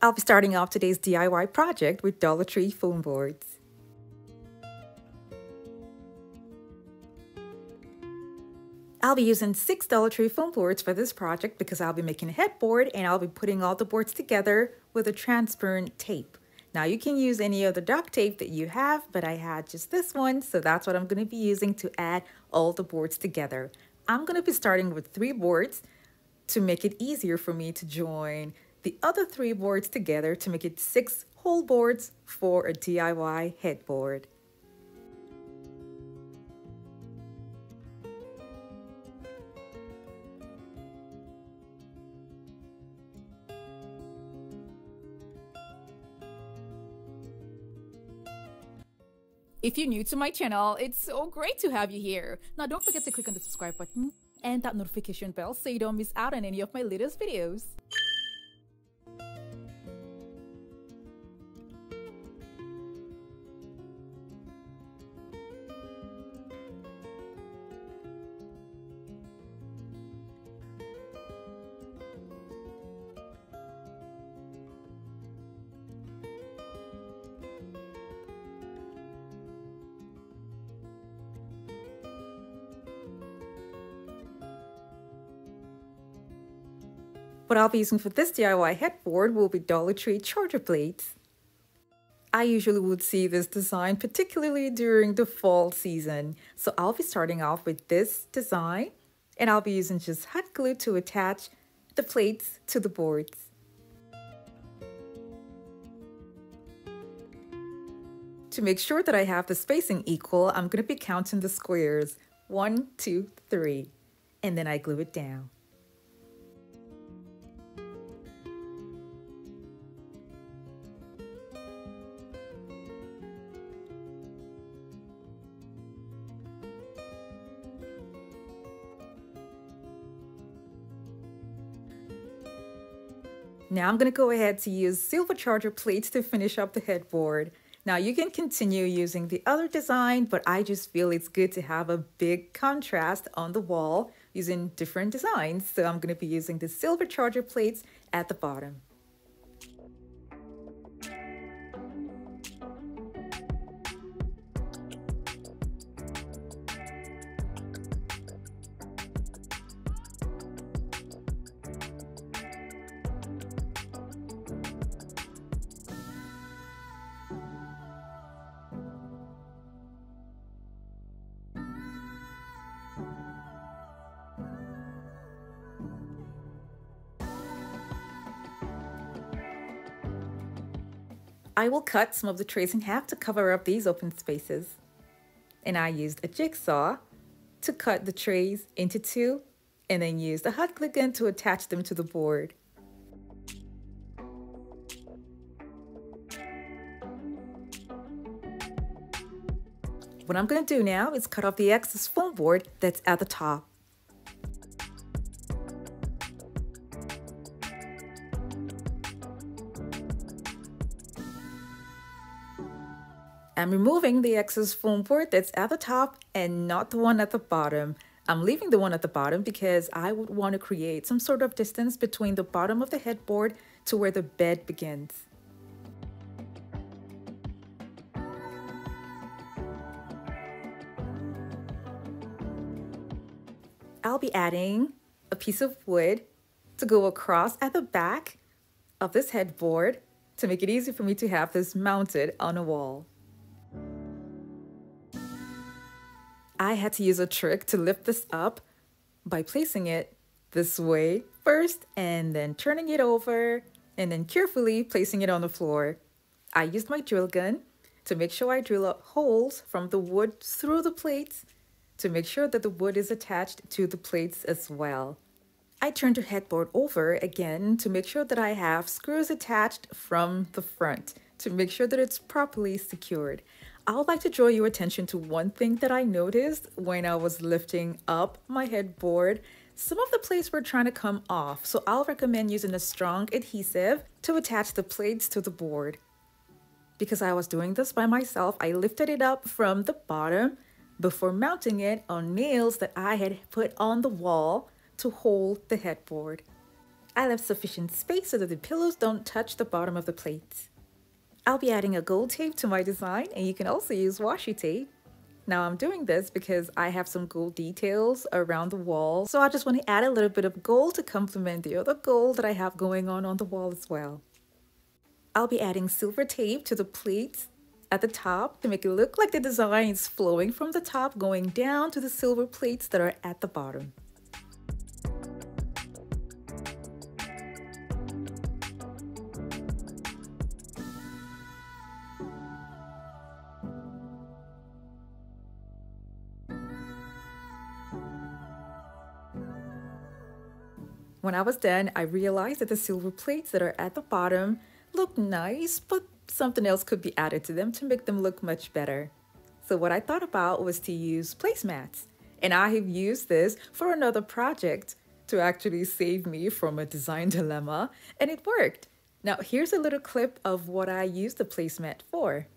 I'll be starting off today's DIY project with Dollar Tree foam boards. I'll be using 6 Dollar Tree foam boards for this project because I'll be making a headboard and I'll be putting all the boards together with a transparent tape. Now you can use any other duct tape that you have, but I had just this one, so that's what I'm going to be using to add all the boards together. I'm going to be starting with 3 boards to make it easier for me to join the other 3 boards together to make it 6 whole boards for a DIY headboard. If you're new to my channel, it's so great to have you here. Now don't forget to click on the subscribe button and that notification bell so you don't miss out on any of my latest videos. What I'll be using for this DIY headboard will be Dollar Tree charger plates. I usually would see this design particularly during the fall season, so I'll be starting off with this design and I'll be using just hot glue to attach the plates to the boards. To make sure that I have the spacing equal, I'm going to be counting the squares 1, 2, 3, and then I glue it down. Now I'm going to go ahead to use silver charger plates to finish up the headboard. Now you can continue using the other design, but I just feel it's good to have a big contrast on the wall using different designs. So I'm going to be using the silver charger plates at the bottom. I will cut some of the trays in half to cover up these open spaces. And I used a jigsaw to cut the trays into 2 and then used a hot glue gun to attach them to the board. What I'm going to do now is cut off the excess foam board that's at the top. I'm removing the excess foam board that's at the top and not the one at the bottom. I'm leaving the one at the bottom because I would want to create some sort of distance between the bottom of the headboard to where the bed begins. I'll be adding a piece of wood to go across at the back of this headboard to make it easy for me to have this mounted on a wall. I had to use a trick to lift this up by placing it this way first and then turning it over and then carefully placing it on the floor. I used my drill gun to make sure I drill out holes from the wood through the plates to make sure that the wood is attached to the plates as well. I turned the headboard over again to make sure that I have screws attached from the front to make sure that it's properly secured. I would like to draw your attention to one thing that I noticed when I was lifting up my headboard. Some of the plates were trying to come off, so I'll recommend using a strong adhesive to attach the plates to the board. Because I was doing this by myself, I lifted it up from the bottom before mounting it on nails that I had put on the wall to hold the headboard. I left sufficient space so that the pillows don't touch the bottom of the plates. I'll be adding a gold tape to my design, and you can also use washi tape. Now I'm doing this because I have some gold details around the wall, so I just want to add a little bit of gold to complement the other gold that I have going on the wall as well. I'll be adding silver tape to the plates at the top to make it look like the design is flowing from the top going down to the silver plates that are at the bottom. When I was done, I realized that the silver plates that are at the bottom look nice, but something else could be added to them to make them look much better. So what I thought about was to use placemats. And I have used this for another project to actually save me from a design dilemma, and it worked. Now here's a little clip of what I used the placemat for.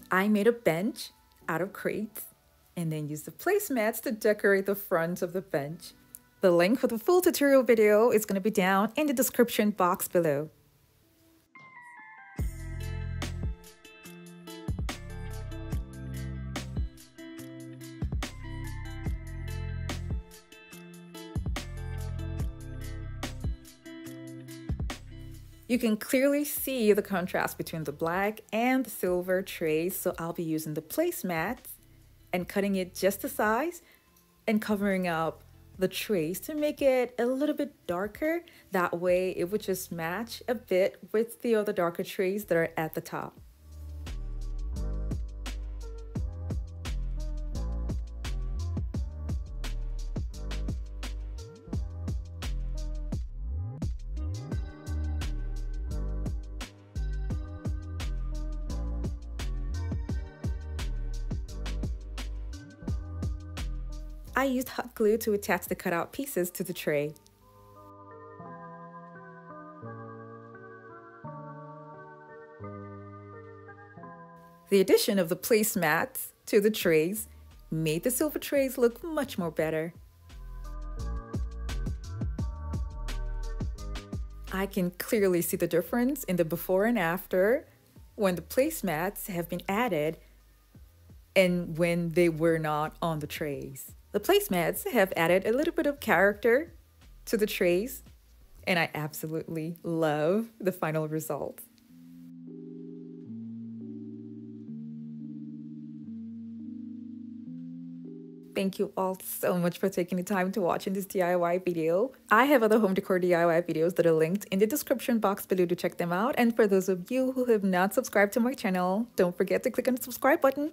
I made a bench out of crates and then used the placemats to decorate the front of the bench. The link for the full tutorial video is going to be down in the description box below. You can clearly see the contrast between the black and the silver trays, so I'll be using the placemats and cutting it just the size and covering up the trays to make it a little bit darker. That way it would just match a bit with the other darker trays that are at the top. I used hot glue to attach the cutout pieces to the tray. The addition of the placemats to the trays made the silver trays look much more better. I can clearly see the difference in the before and after when the placemats have been added and when they were not on the trays. The placemats have added a little bit of character to the trays, and I absolutely love the final result. Thank you all so much for taking the time to watch in this DIY video. I have other home decor DIY videos that are linked in the description box below to check them out. And for those of you who have not subscribed to my channel, don't forget to click on the subscribe button.